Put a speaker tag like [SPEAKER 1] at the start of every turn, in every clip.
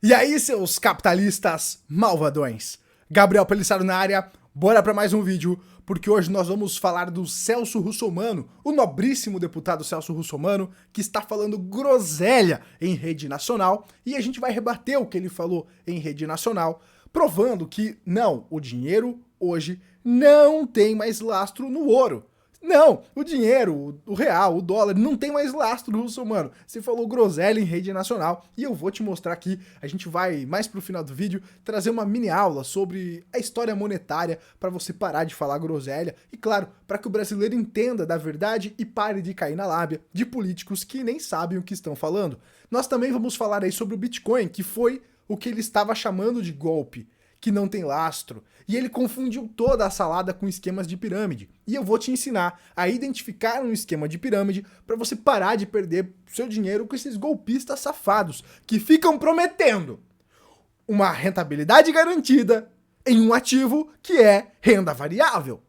[SPEAKER 1] E aí, seus capitalistas malvadões? Gabriel Pelissaro na área, bora para mais um vídeo, porque hoje nós vamos falar do Celso Russomano, o nobríssimo deputado Celso Russomano, que está falando groselha em rede nacional, e a gente vai rebater o que ele falou em rede nacional, provando que não, o dinheiro hoje não tem mais lastro no ouro. Não, o dinheiro, o real, o dólar, não tem mais lastro, Russomano. Você falou groselha em rede nacional e eu vou te mostrar aqui, a gente vai, mais pro final do vídeo, trazer uma mini aula sobre a história monetária para você parar de falar groselha e, claro, para que o brasileiro entenda da verdade e pare de cair na lábia de políticos que nem sabem o que estão falando. Nós também vamos falar aí sobre o Bitcoin, que foi o que ele estava chamando de golpe, que não tem lastro, e ele confundiu toda a salada com esquemas de pirâmide. E eu vou te ensinar a identificar um esquema de pirâmide para você parar de perder seu dinheiro com esses golpistas safados que ficam prometendo uma rentabilidade garantida em um ativo que é renda variável.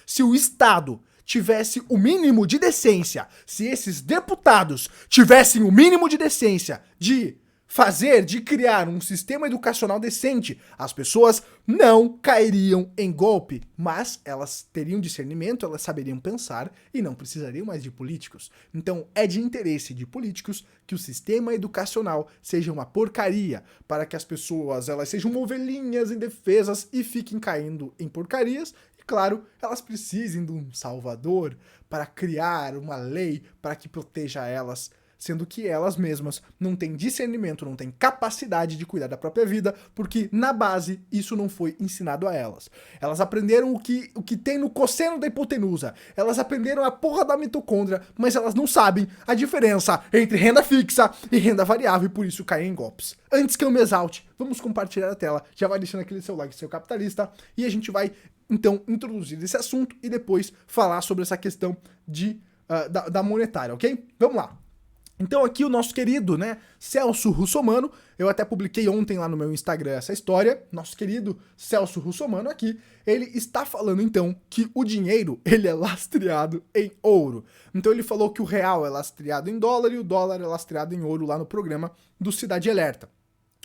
[SPEAKER 1] Se o Estado tivesse o mínimo de decência, se esses deputados tivessem o mínimo de decência de criar um sistema educacional decente, as pessoas não cairiam em golpe, mas elas teriam discernimento, elas saberiam pensar e não precisariam mais de políticos. Então é de interesse de políticos que o sistema educacional seja uma porcaria, para que as pessoas elas sejam ovelhinhas indefesas e fiquem caindo em porcarias. E claro, elas precisem de um salvador para criar uma lei para que proteja elas, sendo que elas mesmas não têm discernimento, não têm capacidade de cuidar da própria vida, porque na base isso não foi ensinado a elas. Elas aprenderam o que tem no cosseno da hipotenusa, elas aprenderam a porra da mitocôndria, mas elas não sabem a diferença entre renda fixa e renda variável e por isso caem em golpes. Antes que eu me exalte, vamos compartilhar a tela, já vai deixando aquele seu like, seu capitalista, e a gente vai então introduzir esse assunto e depois falar sobre essa questão da monetária, ok? Vamos lá. Então aqui o nosso querido, né, Celso Russomano, eu até publiquei ontem lá no meu Instagram essa história, nosso querido Celso Russomano aqui, ele está falando então que o dinheiro, ele é lastreado em ouro. Então ele falou que o real é lastreado em dólar e o dólar é lastreado em ouro lá no programa do Cidade Alerta.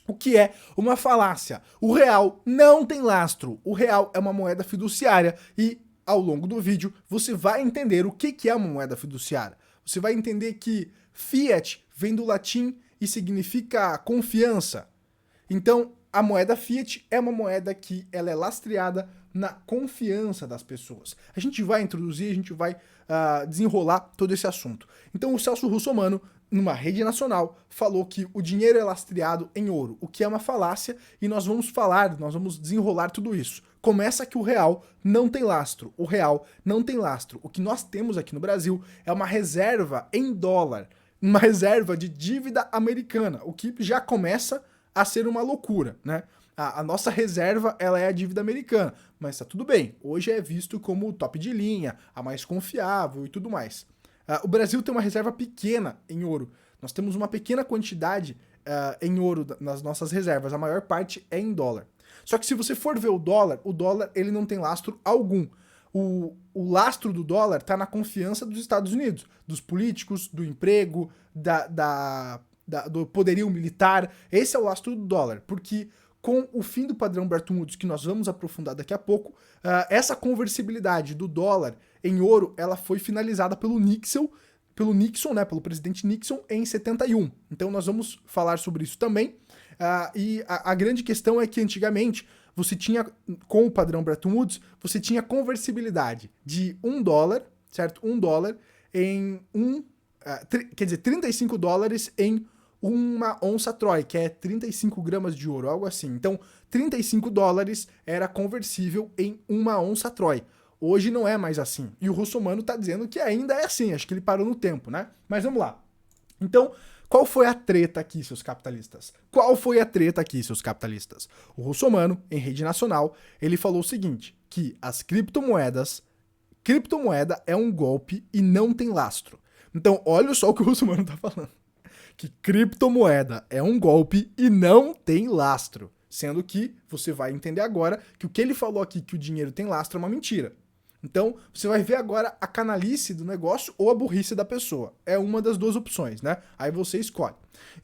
[SPEAKER 1] O que é uma falácia. O real não tem lastro, o real é uma moeda fiduciária e ao longo do vídeo você vai entender o que é uma moeda fiduciária. Você vai entender que fiat vem do latim e significa confiança. Então, a moeda fiat é uma moeda que ela é lastreada na confiança das pessoas. A gente vai introduzir, a gente vai desenrolar todo esse assunto. Então, o Celso Russomano, numa rede nacional, falou que o dinheiro é lastreado em ouro, o que é uma falácia, e nós vamos desenrolar tudo isso. Começa que o real não tem lastro. O real não tem lastro. O que nós temos aqui no Brasil é uma reserva em dólar, uma reserva de dívida americana, o que já começa a ser uma loucura, né? A nossa reserva, ela é a dívida americana, mas tá tudo bem. Hoje é visto como o top de linha, a mais confiável e tudo mais. O Brasil tem uma reserva pequena em ouro. Nós temos uma pequena quantidade em ouro nas nossas reservas. A maior parte é em dólar. Só que se você for ver o dólar ele não tem lastro algum. O lastro do dólar está na confiança dos Estados Unidos, dos políticos, do emprego, do poderio militar. Esse é o lastro do dólar, porque com o fim do padrão Bretton Woods, que nós vamos aprofundar daqui a pouco, essa conversibilidade do dólar em ouro, ela foi finalizada pelo Nixon, né, pelo presidente Nixon em 71. Então nós vamos falar sobre isso também. E a grande questão é que antigamente você tinha, com o padrão Bretton Woods, você tinha conversibilidade de $1, certo? $1 em quer dizer, 35 dólares em uma onça Troy, que é 35 gramas de ouro, algo assim. Então, 35 dólares era conversível em uma onça Troy. Hoje não é mais assim. E o Russomano tá dizendo que ainda é assim, acho que ele parou no tempo, né? Mas vamos lá. Então, qual foi a treta aqui, seus capitalistas? Qual foi a treta aqui, seus capitalistas? O Russomano, em rede nacional, ele falou o seguinte, que as criptomoeda é um golpe e não tem lastro. Então, olha só o que o Russomano tá falando. Que criptomoeda é um golpe e não tem lastro. Sendo que você vai entender agora que o que ele falou aqui, que o dinheiro tem lastro, é uma mentira. Então, você vai ver agora a canalice do negócio ou a burrice da pessoa. É uma das duas opções, né? Aí você escolhe.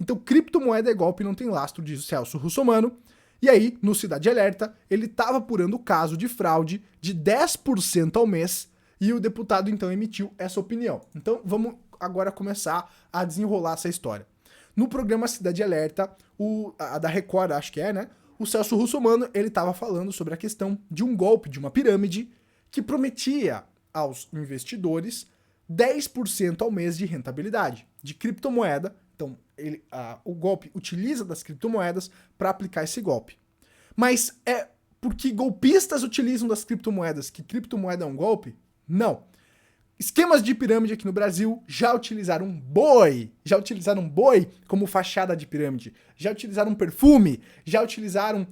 [SPEAKER 1] Então, criptomoeda é golpe, não tem lastro, diz o Celso Russomano. E aí, no Cidade Alerta, ele estava apurando o caso de fraude de 10% ao mês e o deputado então emitiu essa opinião. Então, vamos agora começar a desenrolar essa história. No programa Cidade Alerta, a da Record, acho que é, né? O Celso Russomano, ele estava falando sobre a questão de um golpe, de uma pirâmide, que prometia aos investidores 10% ao mês de rentabilidade de criptomoeda. Então, o golpe utiliza das criptomoedas para aplicar esse golpe. Mas é porque golpistas utilizam das criptomoedas que criptomoeda é um golpe? Não. Esquemas de pirâmide aqui no Brasil já utilizaram boi como fachada de pirâmide, já utilizaram perfume, já utilizaram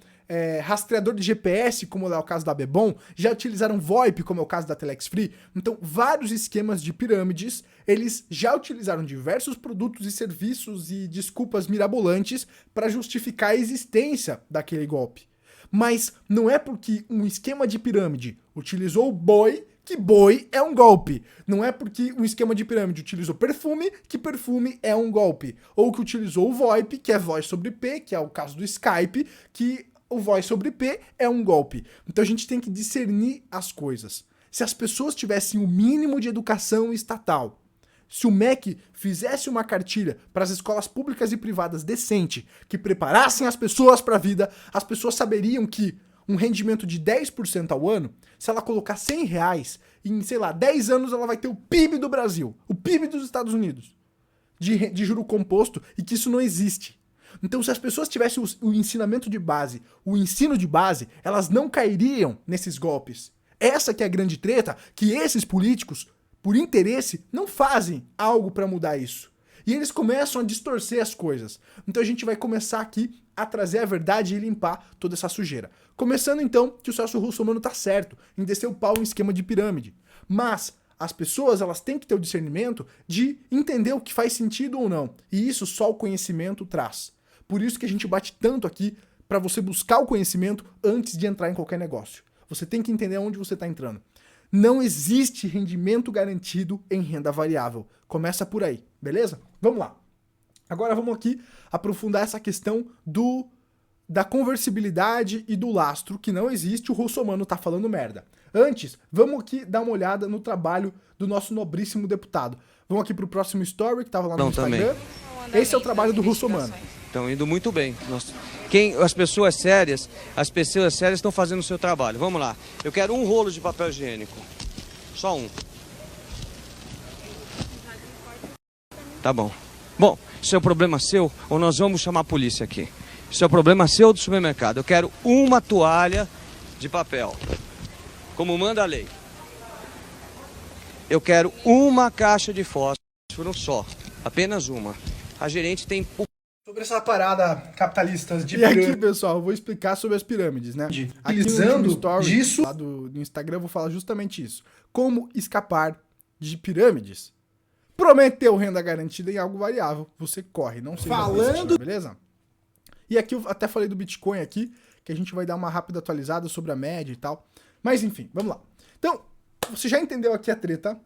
[SPEAKER 1] rastreador de GPS, como é o caso da Bebom, já utilizaram VoIP, como é o caso da Telex Free. Então, vários esquemas de pirâmides, eles já utilizaram diversos produtos e serviços e desculpas mirabolantes para justificar a existência daquele golpe. Mas não é porque um esquema de pirâmide utilizou boi que boi é um golpe. Não é porque um esquema de pirâmide utilizou perfume que perfume é um golpe. Ou que utilizou o VoIP, que é voz sobre IP, que é o caso do Skype, que o voz sobre IP é um golpe. Então a gente tem que discernir as coisas. Se as pessoas tivessem o mínimo de educação estatal, se o MEC fizesse uma cartilha para as escolas públicas e privadas decente, que preparassem as pessoas para a vida, as pessoas saberiam que um rendimento de 10% ao ano, se ela colocar R$100, em, sei lá, 10 anos ela vai ter o PIB do Brasil, o PIB dos Estados Unidos, de juro composto, e que isso não existe. Então, se as pessoas tivessem o ensinamento de base, o ensino de base, elas não cairiam nesses golpes. Essa que é a grande treta, que esses políticos, por interesse, não fazem algo para mudar isso. E eles começam a distorcer as coisas. Então a gente vai começar aqui a trazer a verdade e limpar toda essa sujeira. Começando então que o Celso Russomano tá certo em descer o pau em esquema de pirâmide. Mas as pessoas, elas têm que ter o discernimento de entender o que faz sentido ou não. E isso só o conhecimento traz. Por isso que a gente bate tanto aqui para você buscar o conhecimento antes de entrar em qualquer negócio. Você tem que entender onde você está entrando. Não existe rendimento garantido em renda variável. Começa por aí, beleza? Vamos lá. Agora vamos aqui aprofundar essa questão da conversibilidade e do lastro, que não existe, o Russomano tá falando merda. Antes, vamos aqui dar uma olhada no trabalho do nosso nobríssimo deputado. Vamos aqui pro próximo story, que tava lá no Instagram. Esse é o trabalho do Russomano.
[SPEAKER 2] Estão indo muito bem. As pessoas sérias estão fazendo o seu trabalho. Vamos lá. Eu quero um rolo de papel higiênico. Só um. Tá bom. Bom, isso é um problema seu ou nós vamos chamar a polícia aqui? Isso é um problema seu do supermercado. Eu quero uma toalha de papel, como manda a lei. Eu quero uma caixa de fósforo só, apenas uma. A gerente tem...
[SPEAKER 1] Sobre essa parada capitalistas de pirâmide. E aqui, pessoal, eu vou explicar sobre as pirâmides, né? Utilizando disso lá do Instagram, eu vou falar justamente isso. Como escapar de pirâmides. Prometeu renda garantida em algo variável, você corre, não sei. Falando, beleza? E aqui eu até falei do Bitcoin aqui, que a gente vai dar uma rápida atualizada sobre a média e tal. Mas enfim, vamos lá. Então, você já entendeu aqui a treta,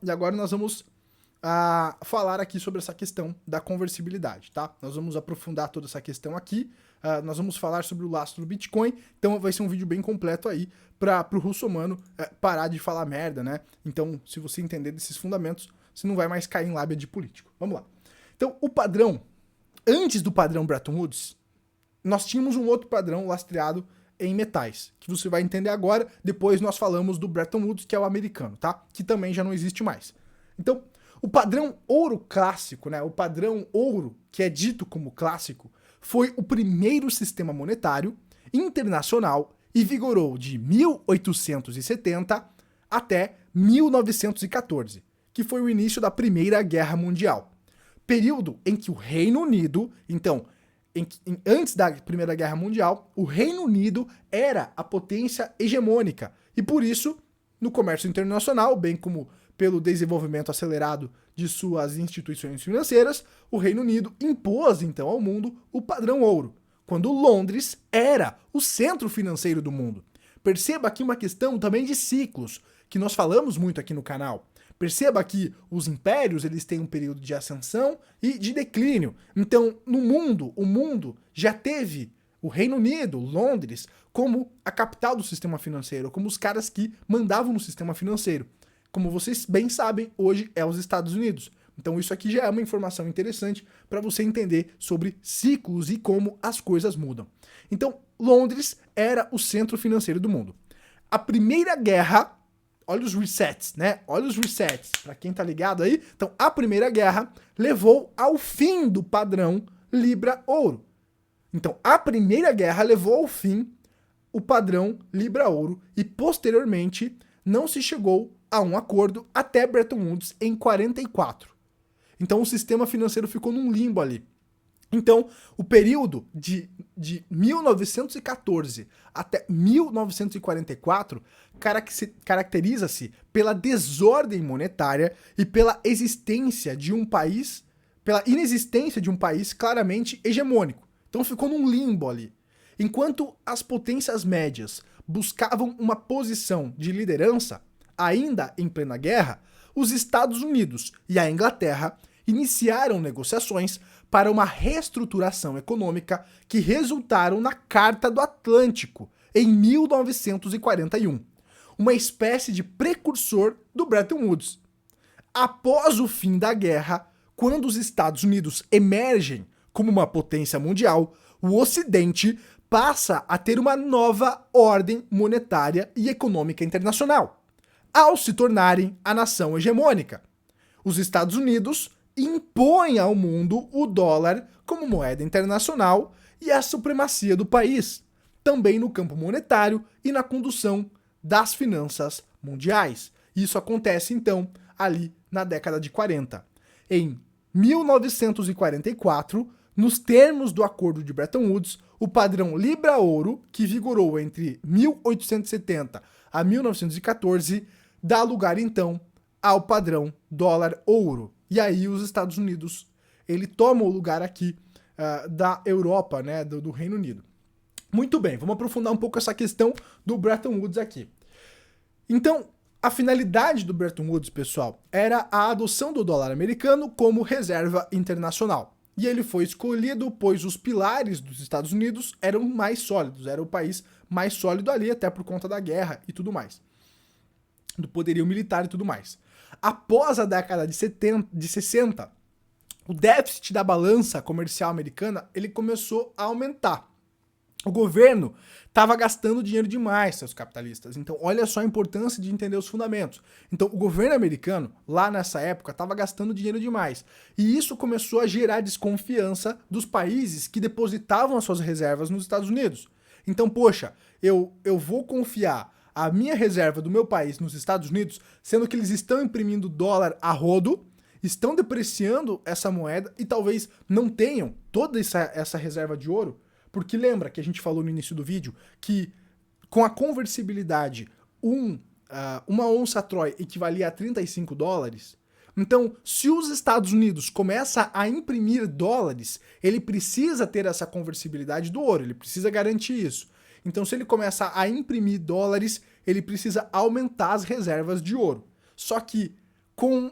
[SPEAKER 1] e agora nós vamos falar aqui sobre essa questão da conversibilidade, tá? Nós vamos aprofundar toda essa questão aqui, nós vamos falar sobre o lastro do Bitcoin, então vai ser um vídeo bem completo aí pro Russomano parar de falar merda, né? Então, se você entender desses fundamentos, você não vai mais cair em lábia de político. Vamos lá. Então, o padrão, antes do padrão Bretton Woods, nós tínhamos um outro padrão lastreado em metais, que você vai entender agora, depois nós falamos do Bretton Woods, que é o americano, tá? Que também já não existe mais. Então, o padrão ouro clássico, né? O padrão ouro, que é dito como clássico, foi o primeiro sistema monetário internacional e vigorou de 1870 até 1914, que foi o início da Primeira Guerra Mundial. Período em que o Reino Unido, então, antes da Primeira Guerra Mundial, o Reino Unido era a potência hegemônica e por isso, no comércio internacional, bem como pelo desenvolvimento acelerado de suas instituições financeiras, o Reino Unido impôs então ao mundo o padrão ouro, quando Londres era o centro financeiro do mundo. perceba aqui uma questão também de ciclos, que nós falamos muito aqui no canal. Perceba que os impérios, eles têm um período de ascensão e de declínio. Então, no mundo, o mundo já teve o Reino Unido, Londres, como a capital do sistema financeiro, como os caras que mandavam no sistema financeiro. Como vocês bem sabem, hoje é os Estados Unidos. Então isso aqui já é uma informação interessante para você entender sobre ciclos e como as coisas mudam. Então, Londres era o centro financeiro do mundo. A Primeira Guerra, olha os resets, né? Olha os resets, para quem tá ligado aí. Então, a Primeira Guerra levou ao fim do padrão Libra-Ouro. Então, a Primeira Guerra levou ao fim o padrão Libra-Ouro e, posteriormente, não se chegou a um acordo até Bretton Woods em 44. Então, o sistema financeiro ficou num limbo ali. Então, o período de 1914 até 1944 caracteriza-se pela desordem monetária e pela existência de um país, pela inexistência de um país claramente hegemônico. Então ficou num limbo ali. Enquanto as potências médias buscavam uma posição de liderança, ainda em plena guerra, os Estados Unidos e a Inglaterra iniciaram negociações para uma reestruturação econômica que resultaram na Carta do Atlântico, em 1941, uma espécie de precursor do Bretton Woods. Após o fim da guerra, quando os Estados Unidos emergem como uma potência mundial, o Ocidente passa a ter uma nova ordem monetária e econômica internacional, ao se tornarem a nação hegemônica. Os Estados Unidos impõem ao mundo o dólar como moeda internacional e a supremacia do país, também no campo monetário e na condução das finanças mundiais. Isso acontece, então, ali na década de 40. Em 1944, nos termos do Acordo de Bretton Woods, o padrão Libra-Ouro, que vigorou entre 1870 a 1914, dá lugar, então, ao padrão Dólar-Ouro. E aí os Estados Unidos, ele toma o lugar aqui da Europa, né, do Reino Unido. Muito bem, vamos aprofundar um pouco essa questão do Bretton Woods aqui. Então, a finalidade do Bretton Woods, pessoal, era a adoção do dólar americano como reserva internacional. E ele foi escolhido pois os pilares dos Estados Unidos eram mais sólidos, era o país mais sólido ali, até por conta da guerra e tudo mais, do poderio militar e tudo mais. Após a década de 60, o déficit da balança comercial americana ele começou a aumentar. O governo estava gastando dinheiro demais, seus capitalistas. Então, olha só a importância de entender os fundamentos. Então, o governo americano, lá nessa época, estava gastando dinheiro demais. E isso começou a gerar desconfiança dos países que depositavam as suas reservas nos Estados Unidos. Então, poxa, eu vou confiar a minha reserva do meu país nos Estados Unidos, sendo que eles estão imprimindo dólar a rodo, estão depreciando essa moeda e talvez não tenham toda essa reserva de ouro. Porque lembra que a gente falou no início do vídeo que com a conversibilidade uma onça Troy equivalia a 35 dólares? Então, se os Estados Unidos começa a imprimir dólares, ele precisa ter essa conversibilidade do ouro, ele precisa garantir isso. Então, se ele começa a imprimir dólares, ele precisa aumentar as reservas de ouro. Só que com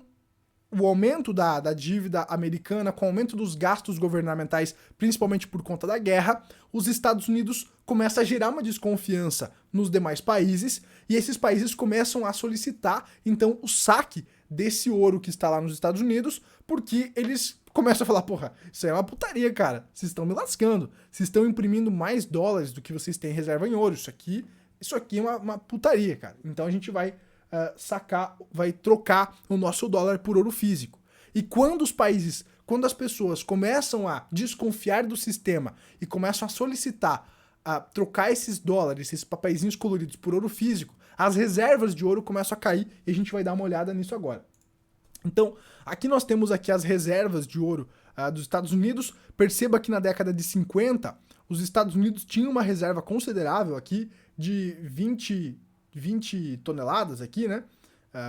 [SPEAKER 1] o aumento da dívida americana, com o aumento dos gastos governamentais, principalmente por conta da guerra, os Estados Unidos começam a gerar uma desconfiança nos demais países e esses países começam a solicitar, então, o saque desse ouro que está lá nos Estados Unidos, porque eles começam a falar, porra, isso aí é uma putaria, cara, vocês estão me lascando, vocês estão imprimindo mais dólares do que vocês têm em reserva em ouro, isso aqui é uma putaria, cara. Então a gente vai vai trocar o nosso dólar por ouro físico. E quando as pessoas começam a desconfiar do sistema e começam a solicitar trocar esses dólares, esses papeizinhos coloridos por ouro físico, as reservas de ouro começam a cair e a gente vai dar uma olhada nisso agora. Então, aqui nós temos aqui as reservas de ouro dos Estados Unidos. Perceba que na década de 50, os Estados Unidos tinham uma reserva considerável aqui de 20 toneladas aqui, né?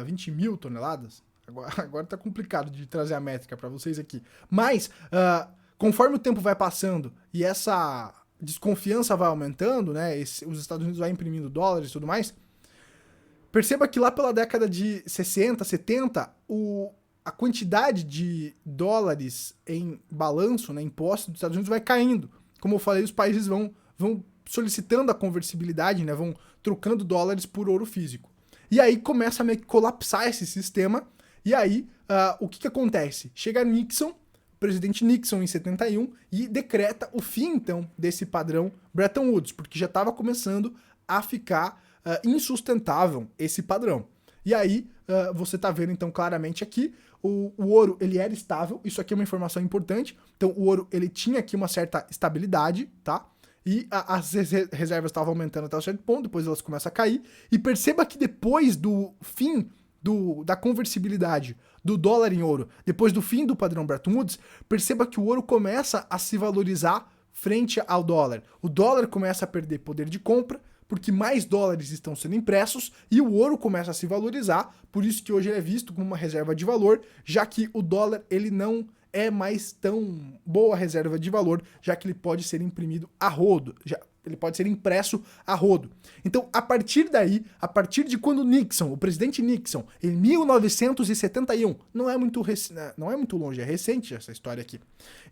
[SPEAKER 1] 20 mil toneladas. Agora tá complicado de trazer a métrica para vocês aqui. Mas, conforme o tempo vai passando e desconfiança vai aumentando, né? Os Estados Unidos vai imprimindo dólares e tudo mais. Perceba que lá pela década de 60, 70, a quantidade de dólares em balanço, né, em posse dos Estados Unidos vai caindo. Como eu falei, os países vão solicitando a conversibilidade, né, vão trocando dólares por ouro físico. E aí começa a meio que colapsar esse sistema, e aí o que acontece? Chega Nixon, o presidente Nixon em 71, e decreta o fim, então, desse padrão Bretton Woods, porque já estava começando a ficar insustentável esse padrão. E aí, você tá vendo então claramente aqui, o ouro ele era estável, isso aqui é uma informação importante, então o ouro ele tinha aqui uma certa estabilidade, tá? E as reservas estavam aumentando até um certo ponto, depois elas começam a cair, e perceba que depois do fim da conversibilidade do dólar em ouro, depois do fim do padrão Bretton Woods, perceba que o ouro começa a se valorizar frente ao dólar. O dólar começa a perder poder de compra, porque mais dólares estão sendo impressos e o ouro começa a se valorizar, por isso que hoje ele é visto como uma reserva de valor, já que o dólar ele não é mais tão boa reserva de valor, já que ele pode ser imprimido a rodo, ele pode ser impresso a rodo. Então, a partir daí, a partir de quando Nixon, o presidente Nixon, em 1971, não é muito longe, é recente essa história aqui.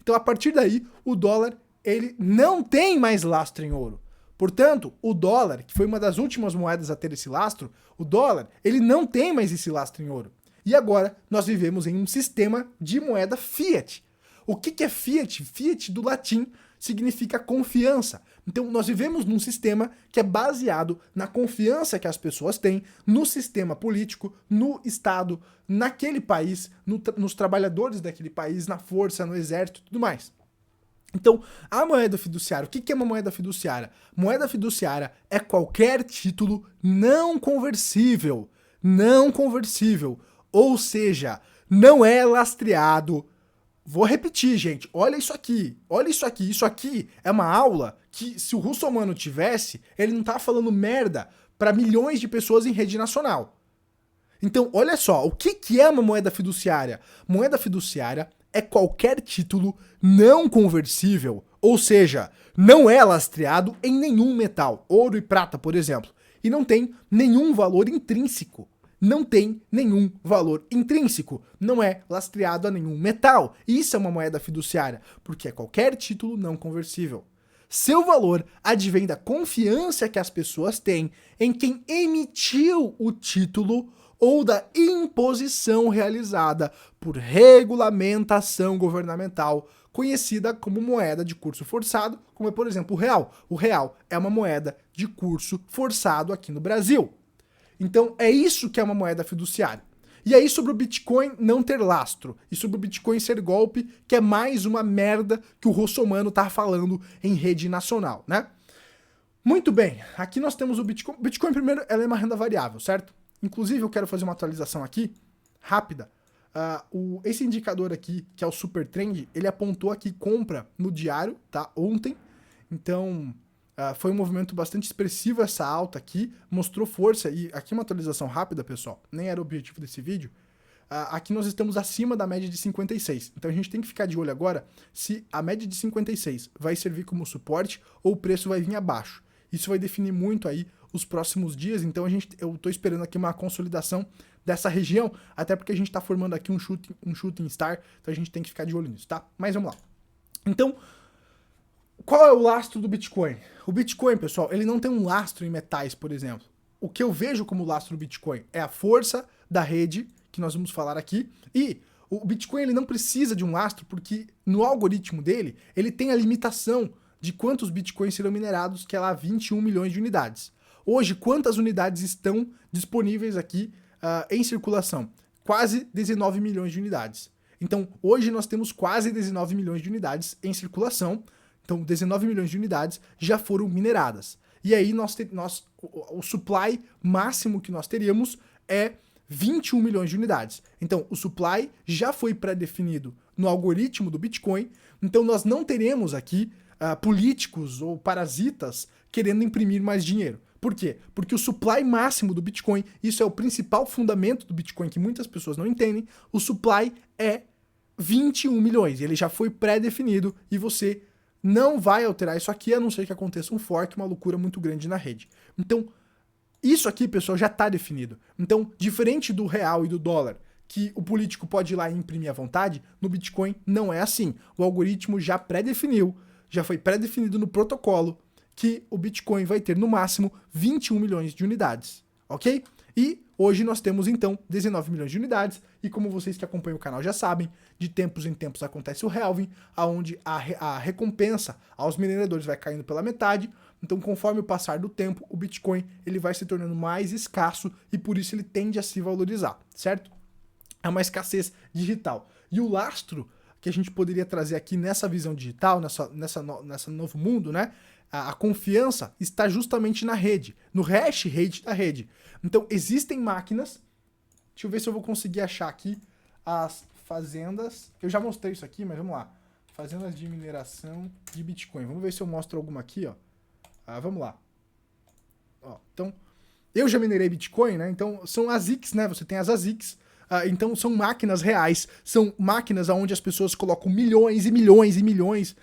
[SPEAKER 1] Então, a partir daí, o dólar ele não tem mais lastro em ouro. Portanto, o dólar, que foi uma das últimas moedas a ter esse lastro, o dólar, ele não tem mais esse lastro em ouro. E agora, nós vivemos em um sistema de moeda fiat. O que é fiat? Fiat, do latim, significa confiança. Então, nós vivemos num sistema que é baseado na confiança que as pessoas têm no sistema político, no Estado, naquele país, nos trabalhadores daquele país, na força, no exército e tudo mais. Então, a moeda fiduciária, o que é uma moeda fiduciária? Moeda fiduciária é qualquer título não conversível, ou seja, não é lastreado. Vou repetir, gente, olha isso aqui, isso aqui é uma aula que se o Russomano tivesse, ele não tá falando merda para milhões de pessoas em rede nacional. Então, olha só, o que é uma moeda fiduciária? Moeda fiduciária é qualquer título não conversível, ou seja, não é lastreado em nenhum metal, ouro e prata, por exemplo, e não tem nenhum valor intrínseco. Não é lastreado a nenhum metal. Isso é uma moeda fiduciária, porque é qualquer título não conversível. Seu valor advém da confiança que as pessoas têm em quem emitiu o título ou da imposição realizada por regulamentação governamental, conhecida como moeda de curso forçado, como é, por exemplo, o real. O real é uma moeda de curso forçado aqui no Brasil. Então, é isso que é uma moeda fiduciária. E aí, sobre o Bitcoin não ter lastro, e sobre o Bitcoin ser golpe, que é mais uma merda que o Russomano tá falando em rede nacional, né? Muito bem, aqui nós temos o Bitcoin. Bitcoin, primeiro, ela é uma renda variável, certo? Inclusive, eu quero fazer uma atualização aqui, rápida. Esse indicador aqui, que é o Super Trend, ele apontou aqui compra no diário, tá? Ontem. Então, foi um movimento bastante expressivo essa alta aqui, mostrou força. E aqui uma atualização rápida, pessoal, nem era o objetivo desse vídeo. Aqui nós estamos acima da média de 56. Então a gente tem que ficar de olho agora se a média de 56 vai servir como suporte ou o preço vai vir abaixo. Isso vai definir muito aí os próximos dias, então eu tô esperando aqui uma consolidação dessa região, até porque a gente tá formando aqui um shooting star, então a gente tem que ficar de olho nisso, tá? Mas vamos lá. Então, qual é o lastro do Bitcoin? O Bitcoin, pessoal, ele não tem um lastro em metais, por exemplo. O que eu vejo como lastro do Bitcoin é a força da rede, que nós vamos falar aqui, e o Bitcoin ele não precisa de um lastro, porque no algoritmo dele, ele tem a limitação de quantos Bitcoins serão minerados, que é lá 21 milhões de unidades. Hoje, quantas unidades estão disponíveis aqui em circulação? Quase 19 milhões de unidades. Então, hoje nós temos quase 19 milhões de unidades em circulação. Então, 19 milhões de unidades já foram mineradas. E aí, o supply máximo que nós teríamos é 21 milhões de unidades. Então, o supply já foi pré-definido no algoritmo do Bitcoin. Então, nós não teremos aqui políticos ou parasitas querendo imprimir mais dinheiro. Por quê? Porque o supply máximo do Bitcoin, isso é o principal fundamento do Bitcoin que muitas pessoas não entendem, o supply é 21 milhões, ele já foi pré-definido e você não vai alterar isso aqui, a não ser que aconteça um fork, uma loucura muito grande na rede. Então, isso aqui, pessoal, já está definido. Então, diferente do real e do dólar, que o político pode ir lá e imprimir à vontade, no Bitcoin não é assim. O algoritmo já pré-definiu, já foi pré-definido no protocolo, que o Bitcoin vai ter no máximo 21 milhões de unidades, ok? E hoje nós temos então 19 milhões de unidades, e como vocês que acompanham o canal já sabem, de tempos em tempos acontece o halving, onde a recompensa aos mineradores vai caindo pela metade. Então, conforme o passar do tempo, o Bitcoin ele vai se tornando mais escasso e por isso ele tende a se valorizar, certo? É uma escassez digital. E o lastro que a gente poderia trazer aqui nessa visão digital, nessa novo mundo, né? A confiança está justamente na rede, no hash rate da rede. Então, existem máquinas, deixa eu ver se eu vou conseguir achar aqui as fazendas, eu já mostrei isso aqui, mas vamos lá. Fazendas de mineração de Bitcoin. Vamos ver se eu mostro alguma aqui, ó. Vamos lá. Ó, então, eu já minerei Bitcoin, né? Então, são ASICs, né? Você tem as ASICs. Então, são máquinas reais. São máquinas onde as pessoas colocam milhões e milhões e milhões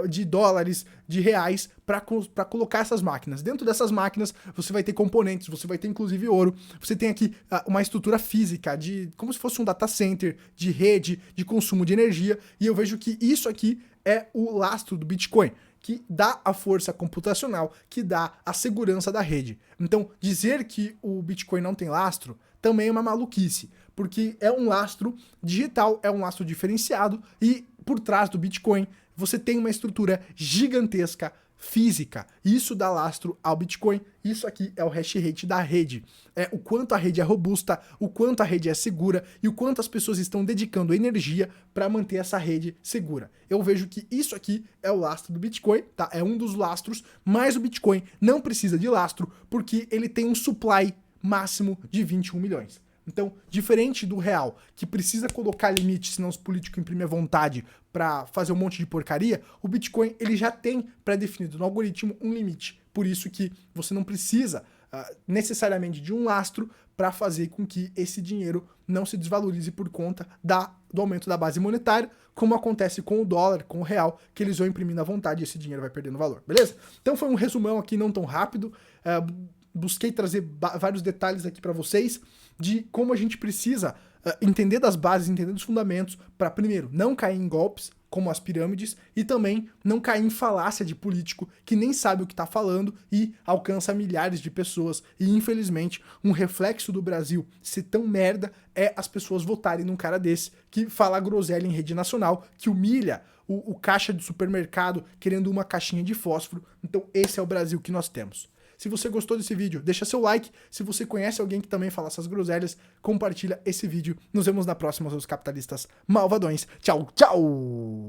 [SPEAKER 1] de dólares, de reais, para colocar essas máquinas. Dentro dessas máquinas, você vai ter componentes, você vai ter inclusive ouro. Você tem aqui uma estrutura física, como se fosse um data center, de rede, de consumo de energia. E eu vejo que isso aqui é o lastro do Bitcoin, que dá a força computacional, que dá a segurança da rede. Então, dizer que o Bitcoin não tem lastro também é uma maluquice, porque é um lastro digital, é um lastro diferenciado, e por trás do Bitcoin você tem uma estrutura gigantesca física. Isso dá lastro ao Bitcoin. Isso aqui é o hash rate da rede. É o quanto a rede é robusta, o quanto a rede é segura e o quanto as pessoas estão dedicando energia para manter essa rede segura. Eu vejo que isso aqui é o lastro do Bitcoin, tá? É um dos lastros, mas o Bitcoin não precisa de lastro porque ele tem um supply máximo de 21 milhões. Então, diferente do real, que precisa colocar limite, senão os políticos imprimem à vontade para fazer um monte de porcaria, o Bitcoin ele já tem pré-definido no algoritmo um limite. Por isso que você não precisa necessariamente de um lastro para fazer com que esse dinheiro não se desvalorize por conta do aumento da base monetária, como acontece com o dólar, com o real, que eles vão imprimindo à vontade e esse dinheiro vai perdendo valor, beleza? Então foi um resumão aqui não tão rápido, busquei trazer vários detalhes aqui para vocês de como a gente precisa entender das bases, entender dos fundamentos para, primeiro, não cair em golpes, como as pirâmides, e também não cair em falácia de político que nem sabe o que está falando e alcança milhares de pessoas. E, infelizmente, um reflexo do Brasil ser tão merda é as pessoas votarem num cara desse que fala groselha em rede nacional, que humilha o caixa de supermercado querendo uma caixinha de fósforo. Então, esse é o Brasil que nós temos. Se você gostou desse vídeo, deixa seu like. Se você conhece alguém que também fala essas groselhas, compartilha esse vídeo. Nos vemos na próxima, seus capitalistas malvadões. Tchau, tchau!